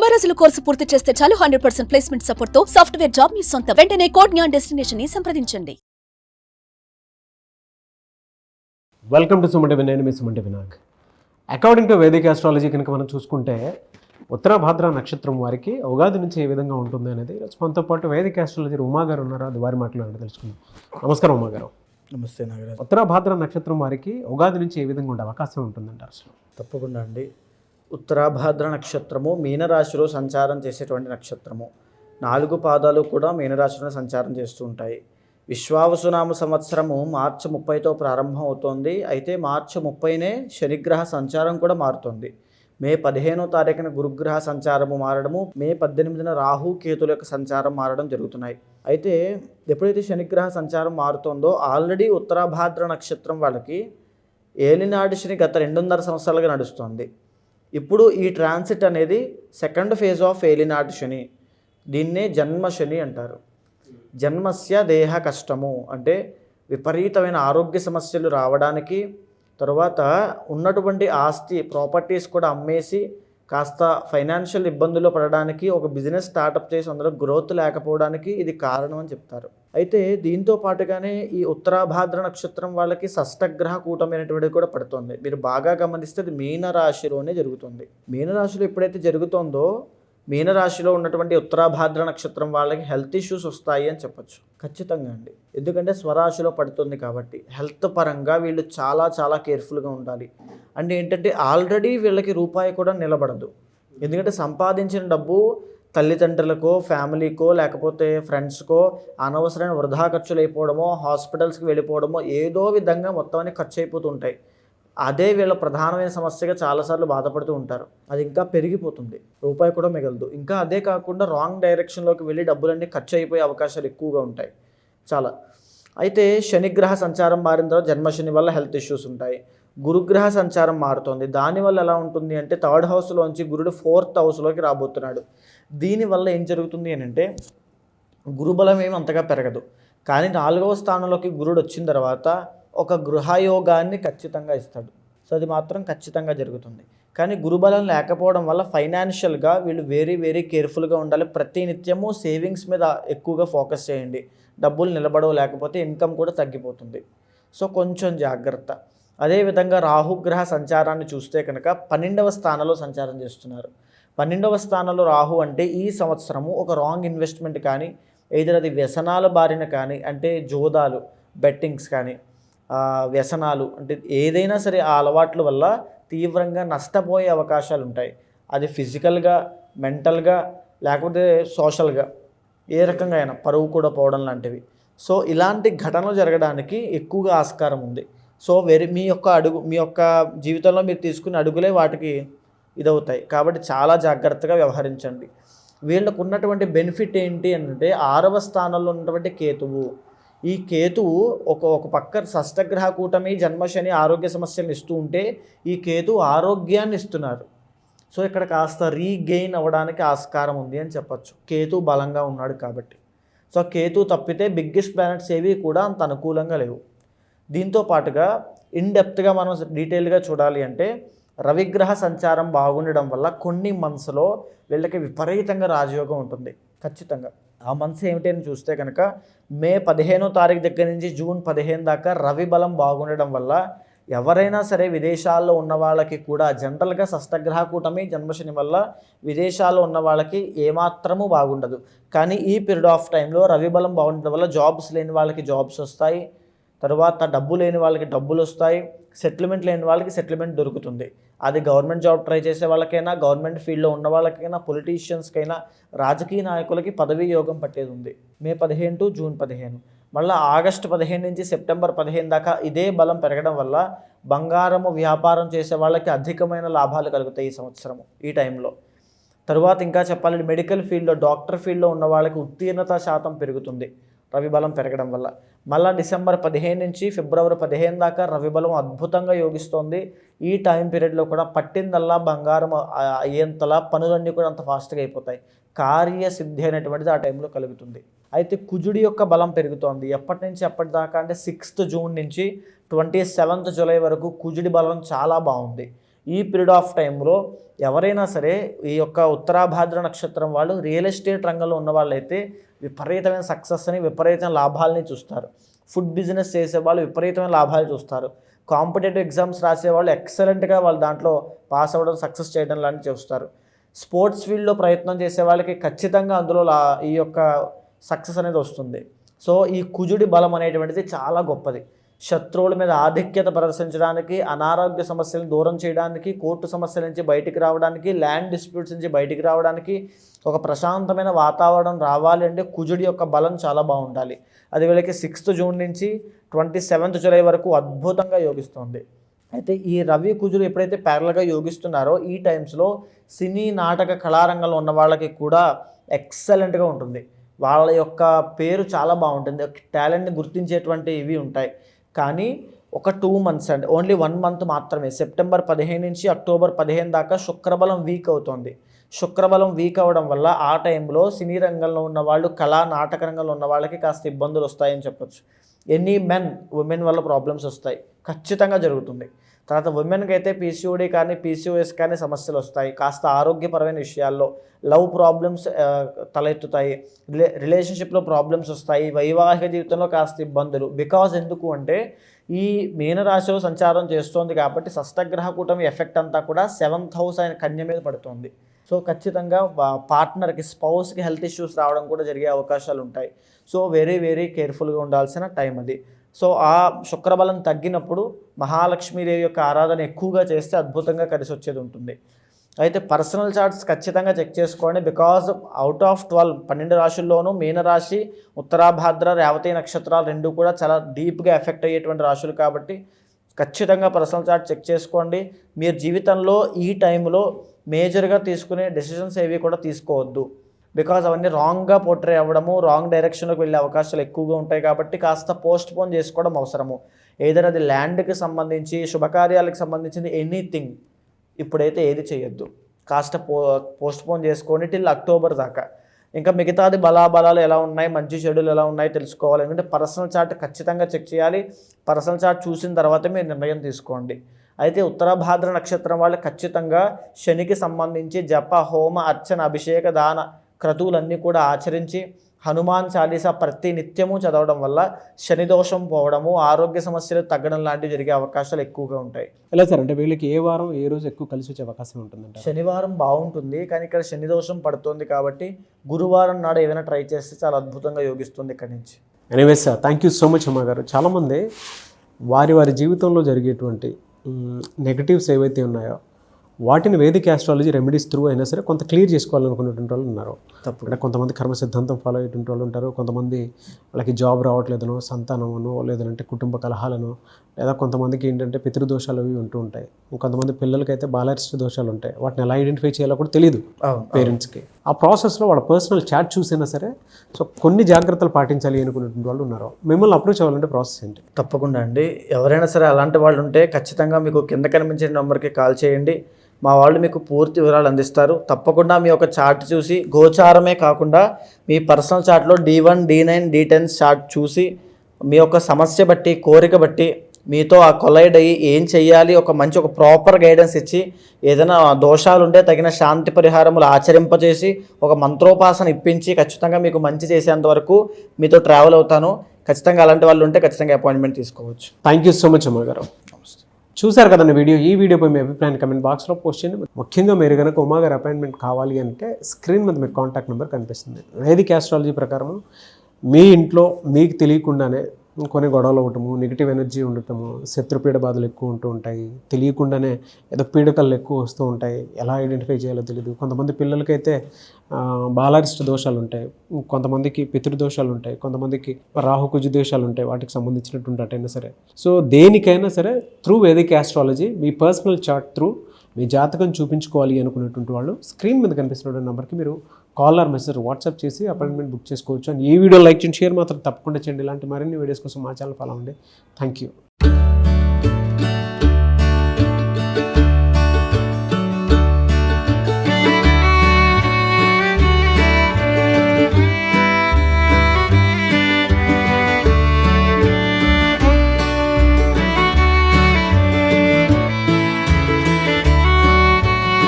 90 రోజుల కోర్సు పూర్తి చేస్తే చాలు 100% ప్లేస్మెంట్ సపోర్ట్ తో సాఫ్ట్వేర్ జాబ్ మీ సొంతం. వెంటనే కోడ్ జ్ఞాన్ డెస్టినేషన్ ని సంప్రదించండి. వెల్కమ్ టు సుమంటి నేను మీ సుమంటి వినాయక్. అకార్డింగ్ టు వేదిక ఆస్ట్రాలజీ కనుక మనం చూసుకుంటే ఉత్తరాభాద్ర నక్షత్రం వారికి ఉగాది నుంచి ఏ విధంగా ఉంటుంది అనేది మనతో పాటు వేదిక ఆస్ట్రాలజీ ఉమా గారు ఉన్నారు. అది వారి మాట్లాడి తెలుసుకుందాం. నమస్కారం ఉమా గారు. నమస్తే నాగరాజ్. ఉత్తరాభాద్ర నక్షత్రం వారికి ఉగాది నుంచి ఏ విధంగా ఉండే అవకాశం ఉంటుందంటారు అసలు? తప్పకుండా అండి. ఉత్తరాభాద్ర నక్షత్రము మీనరాశిలో సంచారం చేసేటువంటి నక్షత్రము. 4 పాదాలు కూడా మీనరాశిలో సంచారం చేస్తూ ఉంటాయి. విశ్వావసునామ సంవత్సరము మార్చి 30తో ప్రారంభం అవుతోంది. అయితే మార్చి 30నే శనిగ్రహ సంచారం కూడా మారుతుంది. మే 15వ తారీఖున గురుగ్రహ సంచారము మారడము, మే 18న రాహు కేతుల యొక్క సంచారం మారడం జరుగుతున్నాయి. అయితే ఎప్పుడైతే శనిగ్రహ సంచారం మారుతుందో ఆల్రెడీ ఉత్తరాభాద్ర నక్షత్రం వాళ్ళకి ఏలినాడు శని గత 2.5 సంవత్సరాలుగా నడుస్తుంది. ఇప్పుడు ఈ ట్రాన్సిట్ అనేది సెకండ్ ఫేజ్ ఆఫ్ ఏలినాడు శని. దీన్నే జన్మ శని అంటారు. జన్మస్య దేహ కష్టము అంటే విపరీతమైన ఆరోగ్య సమస్యలు రావడానికి, తర్వాత ఉన్నటువంటి ఆస్తి ప్రాపర్టీస్ కూడా అమ్మేసి కాస్త ఫైనాన్షియల్ ఇబ్బందుల్లో పడడానికి, ఒక బిజినెస్ స్టార్టప్ చేసి అందులో గ్రోత్ లేకపోవడానికి ఇది కారణం అని చెప్తారు. అయితే దీంతో పాటుగానే ఈ ఉత్తరాభాద్ర నక్షత్రం వాళ్ళకి షష్టగ్రహ కూటమి అనేటువంటిది కూడా పడుతుంది. మీరు బాగా గమనిస్తే అది మీనరాశిలోనే జరుగుతుంది. మీనరాశిలో ఎప్పుడైతే జరుగుతుందో మీనరాశిలో ఉన్నటువంటి ఉత్తరాభాద్ర నక్షత్రం వాళ్ళకి హెల్త్ ఇష్యూస్ వస్తాయి అని చెప్పచ్చు. ఖచ్చితంగా అండి. ఎందుకంటే స్వరాశిలో పడుతుంది కాబట్టి హెల్త్ పరంగా వీళ్ళు చాలా చాలా కేర్ఫుల్గా ఉండాలి. అంటే ఏంటంటే ఆల్రెడీ వీళ్ళకి రూపాయి కూడా నిలబడదు. ఎందుకంటే సంపాదించిన డబ్బు తల్లిదండ్రులకో, ఫ్యామిలీకో, లేకపోతే ఫ్రెండ్స్కో అనవసరమైన వృధా ఖర్చులు అయిపోవడమో, హాస్పిటల్స్కి వెళ్ళిపోవడమో, ఏదో విధంగా మొత్తం అన్ని ఖర్చు అయిపోతుంటాయి. అదే వీళ్ళ ప్రధానమైన సమస్యగా చాలాసార్లు బాధపడుతూ ఉంటారు. అది ఇంకా పెరిగిపోతుంది, రూపాయి కూడా మిగలదు. ఇంకా అదే కాకుండా రాంగ్ డైరెక్షన్లోకి వెళ్ళి డబ్బులన్నీ ఖర్చు అయిపోయే అవకాశాలు ఎక్కువగా ఉంటాయి చాలా. అయితే శనిగ్రహ సంచారం మారిన తర్వాత జన్మశని వల్ల హెల్త్ ఇష్యూస్ ఉంటాయి. గురుగ్రహ సంచారం మారుతుంది. దానివల్ల ఎలా ఉంటుంది అంటే 3rd హౌస్లోంచి గురుడు 4th హౌస్లోకి రాబోతున్నాడు. దీనివల్ల ఏం జరుగుతుంది అని అంటే గురుబలం ఏమి అంతగా పెరగదు. కానీ 4వ స్థానంలోకి గురుడు వచ్చిన తర్వాత ఒక గృహయోగాన్ని ఖచ్చితంగా ఇస్తాడు. సో అది మాత్రం ఖచ్చితంగా జరుగుతుంది. కానీ గురుబలం లేకపోవడం వల్ల ఫైనాన్షియల్గా వీళ్ళు వెరీ కేర్ఫుల్గా ఉండాలి. ప్రతి నిత్యము సేవింగ్స్ మీద ఎక్కువగా ఫోకస్ చేయండి. డబ్బులు నిలబడవు, లేకపోతే ఇన్కమ్ కూడా తగ్గిపోతుంది. సో కొంచెం జాగ్రత్త. అదేవిధంగా రాహుగ్రహ సంచారాన్ని చూస్తే కనుక 12వ స్థానంలో సంచారం చేస్తున్నారు. 12వ స్థానంలో రాహు అంటే ఈ సంవత్సరము ఒక రాంగ్ ఇన్వెస్ట్మెంట్ కానీ, ఏదైనా అది వ్యసనాల బారిన కానీ, అంటే జోదాలు, బెట్టింగ్స్ కానీ, వ్యసనాలు అంటే ఏదైనా సరే ఆ అలవాట్ల వల్ల తీవ్రంగా నష్టపోయే అవకాశాలు ఉంటాయి. అది ఫిజికల్గా, మెంటల్గా, లేకపోతే సోషల్గా, ఏ రకంగా అయినా పరువు కూడా పోవడం లాంటివి. సో ఇలాంటి ఘటనలు జరగడానికి ఎక్కువగా ఆస్కారం ఉంది. సో మీ యొక్క జీవితంలో మీరు తీసుకునే అడుగులే వాటికి ఇదవుతాయి. కాబట్టి చాలా జాగ్రత్తగా వ్యవహరించండి. వీళ్ళకు ఉన్నటువంటి బెనిఫిట్ ఏంటి అంటే 6వ స్థానంలో ఉన్నటువంటి కేతువు. ఈ కేతువు ఒక పక్క షష్టగ్రహ కూటమి జన్మశని ఆరోగ్య సమస్యలను ఇస్తూ ఉంటే, ఈ కేతువు ఆరోగ్యాన్ని ఇస్తున్నారు. సో ఇక్కడ కాస్త రీగెయిన్ అవ్వడానికి ఆస్కారం ఉంది అని చెప్పచ్చు. కేతువు బలంగా ఉన్నాడు కాబట్టి. సో కేతువు తప్పితే బిగ్గెస్ట్ ప్లానెట్స్ ఏవి కూడా అంత అనుకూలంగా లేవు. దీంతో పాటుగా ఇన్డెప్త్గా మనం డీటెయిల్గా చూడాలి అంటే రవిగ్రహ సంచారం బాగుండడం వల్ల కొన్ని మంత్స్లో వీళ్ళకి విపరీతంగా రాజయోగం ఉంటుంది ఖచ్చితంగా. ఆ మంత్స్ ఏమిటి అని చూస్తే కనుక మే 15వ తారీఖు దగ్గర నుంచి జూన్ 15 దాకా రవి బలం బాగుండడం వల్ల ఎవరైనా సరే విదేశాల్లో ఉన్న వాళ్ళకి కూడా జనరల్గా షష్టగ్రహ కూటమి జన్మశని వల్ల విదేశాల్లో ఉన్న వాళ్ళకి ఏమాత్రము బాగుండదు. కానీ ఈ పీరియడ్ ఆఫ్ టైంలో రవి బలం బాగుండడం వల్ల జాబ్స్ లేని వాళ్ళకి జాబ్స్ వస్తాయి, తర్వాత డబ్బు లేని వాళ్ళకి డబ్బులు వస్తాయి, సెటిల్మెంట్ లేని వాళ్ళకి సెటిల్మెంట్ దొరుకుతుంది. అది గవర్నమెంట్ జాబ్ ట్రై చేసే వాళ్ళకైనా, గవర్నమెంట్ ఫీల్డ్లో ఉన్న వాళ్ళకైనా, పొలిటీషియన్స్కైనా, రాజకీయ నాయకులకి పదవీ యోగం పట్టేది ఉంది. మే 15 టు జూన్ 15, మళ్ళీ ఆగస్టు 15 నుంచి సెప్టెంబర్ 15 దాకా ఇదే బలం పెరగడం వల్ల బంగారము వ్యాపారం చేసే వాళ్ళకి అధికమైన లాభాలు కలుగుతాయి ఈ సంవత్సరము ఈ టైంలో. తర్వాత ఇంకా చెప్పాలంటే మెడికల్ ఫీల్డ్లో, డాక్టర్ ఫీల్డ్లో ఉన్న వాళ్ళకి ఉత్తీర్ణత శాతం పెరుగుతుంది రవి బలం పెరగడం వల్ల. మళ్ళీ డిసెంబర్ 15 నుంచి ఫిబ్రవరి 15 దాకా రవి బలం అద్భుతంగా యోగిస్తోంది. ఈ టైం పీరియడ్లో కూడా పట్టిందల్లా బంగారం అయ్యేంతలా పనులన్నీ కూడా అంత ఫాస్ట్గా అయిపోతాయి. కార్యసిద్ధి అనేటువంటిది ఆ టైంలో కలుగుతుంది. అయితే కుజుడి యొక్క బలం పెరుగుతోంది. ఎప్పటి నుంచి ఎప్పటిదాకా అంటే 6th జూన్ నుంచి 27th జూలై వరకు కుజుడి బలం చాలా బాగుంది. ఈ పీరియడ్ ఆఫ్ టైంలో ఎవరైనా సరే ఈ యొక్క ఉత్తరాభాద్ర నక్షత్రం వాళ్ళు రియల్ ఎస్టేట్ రంగంలో ఉన్న వాళ్ళైతే విపరీతమైన సక్సెస్ని, విపరీతమైన లాభాలని చూస్తారు. ఫుడ్ బిజినెస్ చేసేవాళ్ళు విపరీతమైన లాభాలు చూస్తారు. కాంపిటేటివ్ ఎగ్జామ్స్ రాసేవాళ్ళు ఎక్సలెంట్గా వాళ్ళు దాంట్లో పాస్ అవ్వడం, సక్సెస్ చేయడం లాంటివి చూస్తారు. స్పోర్ట్స్ ఫీల్డ్లో ప్రయత్నం చేసే వాళ్ళకి ఖచ్చితంగా అందులో ఈ యొక్క సక్సెస్ అనేది వస్తుంది. సో ఈ కుజుడి బలం అనేటువంటిది చాలా గొప్పది. శత్రువుల మీద ఆధిక్యత ప్రదర్శించడానికి, అనారోగ్య సమస్యలను దూరం చేయడానికి, కోర్టు సమస్యల నుంచి బయటికి రావడానికి, ల్యాండ్ డిస్ప్యూట్స్ నుంచి బయటికి రావడానికి, ఒక ప్రశాంతమైన వాతావరణం రావాలి అంటే కుజుడి యొక్క బలం చాలా బాగుండాలి. అది వీళ్ళకి 6th జూన్ నుంచి 27th జూలై వరకు అద్భుతంగా యోగిస్తుంది. అయితే ఈ రవి కుజుడు ఎప్పుడైతే ప్యారల్గా యోగిస్తున్నారో ఈ టైమ్స్లో సినీ నాటక కళారంగంలో ఉన్న వాళ్ళకి కూడా ఎక్సలెంట్గా ఉంటుంది. వాళ్ళ యొక్క పేరు చాలా బాగుంటుంది, టాలెంట్ని గుర్తించేటువంటి ఇవి ఉంటాయి. కానీ ఒక 2 months అండి, ఓన్లీ 1 month మాత్రమే, సెప్టెంబర్ 15 నుంచి అక్టోబర్ 15 దాకా శుక్రబలం వీక్ అవుతుంది. శుక్రబలం వీక్ అవ్వడం వల్ల ఆ టైంలో సినీ రంగంలో ఉన్న వాళ్ళు, కళా నాటక రంగంలో ఉన్న వాళ్ళకి కాస్త ఇబ్బందులు వస్తాయని చెప్పొచ్చు. ఎనీ ఉమెన్ వల్ల ప్రాబ్లమ్స్ వస్తాయి, ఖచ్చితంగా జరుగుతుంది. తర్వాత ఉమెన్కి అయితే పీసీఓడి కానీ పీసీఓఎస్ కానీ సమస్యలు వస్తాయి. కాస్త ఆరోగ్యపరమైన విషయాల్లో లవ్ ప్రాబ్లమ్స్ తలెత్తుతాయి, రిలేషన్షిప్లో ప్రాబ్లమ్స్ వస్తాయి, వైవాహిక జీవితంలో కాస్త ఇబ్బందులు. బికాజ్ ఎందుకు అంటే ఈ మీనరాశిలో సంచారం చేస్తోంది కాబట్టి షష్టగ్రహ కూటమి ఎఫెక్ట్ అంతా కూడా 7th house అయిన కన్య మీద పడుతుంది. సో ఖచ్చితంగా పార్ట్నర్కి, స్పౌస్కి హెల్త్ ఇష్యూస్ రావడం కూడా జరిగే అవకాశాలు ఉంటాయి. సో వెరీ వెరీ కేర్ఫుల్గా ఉండాల్సిన టైం అది. సో ఆ శుక్రబలం తగ్గినప్పుడు మహాలక్ష్మీదేవి యొక్క ఆరాధన ఎక్కువగా చేస్తే అద్భుతంగా కలిసి వచ్చేది ఉంటుంది. అయితే పర్సనల్ చార్ట్స్ ఖచ్చితంగా చెక్ చేసుకోండి. బికాజ్ అవుట్ ఆఫ్ 12 రాశుల్లోనూ మీనరాశి, ఉత్తరాభాద్ర, రేవతి నక్షత్రాలు 2 కూడా చాలా డీప్గా ఎఫెక్ట్ అయ్యేటువంటి రాశులు కాబట్టి ఖచ్చితంగా పర్సనల్ చార్ట్ చెక్ చేసుకోండి. మీరు జీవితంలో ఈ టైంలో మేజర్గా తీసుకునే డెసిషన్స్ ఏవి కూడా తీసుకోవద్దు. బికాజ్ అవన్నీ రాంగ్గా పోర్ట్రే అవ్వడము, రాంగ్ డైరెక్షన్లోకి వెళ్ళే అవకాశాలు ఎక్కువగా ఉంటాయి కాబట్టి కాస్త పోస్ట్ పోన్ చేసుకోవడం అవసరము. ఏదైనా అది ల్యాండ్కి సంబంధించి, శుభకార్యాలకు సంబంధించింది ఎనీథింగ్ ఇప్పుడైతే ఏది చేయొద్దు. కాస్త పోస్ట్ పోన్ చేసుకోండి టిల్ అక్టోబర్ దాకా. ఇంకా మిగతాది బలాబలాలు ఎలా ఉన్నాయి, మంచి చెడులు ఎలా ఉన్నాయి తెలుసుకోవాలి. ఎందుకంటే పర్సనల్ చార్ట్ ఖచ్చితంగా చెక్ చేయాలి. పర్సనల్ చార్ట్ చూసిన తర్వాతే మీరు నిర్ణయం తీసుకోండి. అయితే ఉత్తరాభాద్ర నక్షత్రం వాళ్ళు ఖచ్చితంగా శనికి సంబంధించి జప, హోమ, అర్చన, అభిషేక, దాన క్రతువులన్నీ కూడా ఆచరించి హనుమాన్ చాలీసా ప్రతి నిత్యము చదవడం వల్ల శని దోషం పోవడము, ఆరోగ్య సమస్యలు తగ్గడం లాంటివి జరిగే అవకాశాలు ఎక్కువగా ఉంటాయి. ఎలా సార్, అంటే వీళ్ళకి ఏ వారం ఏ రోజు ఎక్కువ కలిసి వచ్చే అవకాశం ఉంటుందంటే? శనివారం బాగుంటుంది, కానీ ఇక్కడ శని దోషం పడుతుంది కాబట్టి గురువారం నాడు ఏదైనా ట్రై చేస్తే చాలా అద్భుతంగా యోగిస్తుంది ఇక్కడి నుంచి. Anyways sir, thank you so much అమ్మ గారు. చాలామంది వారి జీవితంలో జరిగేటువంటి నెగటివ్స్ ఏవైతే ఉన్నాయో వాటిని వేదిక ఆస్ట్రాలజీ రెమెడీస్ త్రూ అయినా సరే కొంత క్లియర్ చేసుకోవాలనుకునేటువంటి వాళ్ళు ఉన్నారు. తప్పకుండా కొంతమంది కర్మ సిద్ధాంతం ఫాలో అయ్యేటువంటి వాళ్ళు ఉంటారు. కొంతమంది వాళ్ళకి జాబ్ రావట్లేదనో, సంతానమనో, లేదంటే కుటుంబ కలహాలను, లేదా కొంతమందికి ఏంటంటే పితృదోషాలు అవి ఉంటూ ఉంటాయి. కొంతమంది పిల్లలకైతే బాలరిష్ట దోషాలు ఉంటాయి. వాటిని ఎలా ఐడెంటిఫై చేయాలో కూడా తెలియదు పేరెంట్స్కి. ఆ ప్రాసెస్లో వాళ్ళ పర్సనల్ చాట్ చూసినా సరే సో కొన్ని జాగ్రత్తలు పాటించాలి అనుకునేటువంటి వాళ్ళు ఉన్నారు. మిమ్మల్ని అప్రోచ్ అవ్వాలంటే ప్రాసెస్ ఏంటి? తప్పకుండా అండి, ఎవరైనా సరే అలాంటి వాళ్ళు ఉంటే ఖచ్చితంగా మీకు కింద కనిపించే నెంబర్కి కాల్ చేయండి. మా వాళ్ళు మీకు పూర్తి వివరాలు అందిస్తారు. తప్పకుండా మీ యొక్క చార్ట్ చూసి, గోచారమే కాకుండా మీ పర్సనల్ చార్ట్లో D1, D9, D10 చార్ట్ చూసి మీ యొక్క సమస్య బట్టి, కోరిక బట్టి మీతో ఆ కొలైడ్ అయ్యి ఏం చెయ్యాలి, ఒక ప్రాపర్ గైడెన్స్ ఇచ్చి, ఏదైనా దోషాలు ఉంటే తగిన శాంతి పరిహారములు ఆచరింపజేసి, ఒక మంత్రోపాసన ఇప్పించి ఖచ్చితంగా మీకు మంచి చేసేంత వరకు మీతో ట్రావెల్ అవుతాను. ఖచ్చితంగా అలాంటి వాళ్ళు ఉంటే ఖచ్చితంగా అపాయింట్మెంట్ తీసుకోవచ్చు. థ్యాంక్ యూ సో మచ్ అమ్మ గారు. చూసారు కదండి వీడియో. ఈ వీడియోపై మీ అభిప్రాయాన్ని కమెంట్ బాక్స్లో పోస్ట్ చేయండి. ముఖ్యంగా మీరు కనుక ఉమాగారి అపాయింట్మెంట్ కావాలి అంటే స్క్రీన్ మీద మీకు కాంటాక్ట్ నెంబర్ కనిపిస్తుంది. వేదిక ఆస్ట్రాలజీ ప్రకారం మీ ఇంట్లో మీకు తెలియకుండానే కొన్ని గొడవలు అవ్వటము, నెగిటివ్ ఎనర్జీ ఉండటము, శత్రుపీడ బాధలు ఎక్కువ ఉంటూ ఉంటాయి. తెలియకుండానే ఏదో పీడకలు ఎక్కువ వస్తూ ఉంటాయి. ఎలా ఐడెంటిఫై చేయాలో తెలియదు. కొంతమంది పిల్లలకైతే బాలారిష్ట దోషాలు ఉంటాయి, కొంతమందికి పితృదోషాలు ఉంటాయి, కొంతమందికి రాహుకుజ దోషాలు ఉంటాయి. వాటికి సంబంధించినటువంటి అటైనా సరే. సో దేనికైనా సరే త్రూ వేదిక ఆస్ట్రాలజీ మీ పర్సనల్ చార్ట్ త్రూ మీ జాతకం చూపించుకోవాలి అనుకునేటువంటి వాళ్ళు స్క్రీన్ మీద కనిపిస్తున్న నెంబర్కి మీరు కాల్ ఆర్ మెసేజ్ వాట్సాప్ చేసి అపాయింట్మెంట్ బుక్ చేసుకోవచ్చు. అండ్ ఈ వీడియో లైక్ చేయండి, షేర్ మాత్రం తప్పకుండా చేయండి. ఇలాంటి మరిన్ని వీడియోస్ కోసం మా ఛానల్ ఫాలో అవ్వండి. Thank you.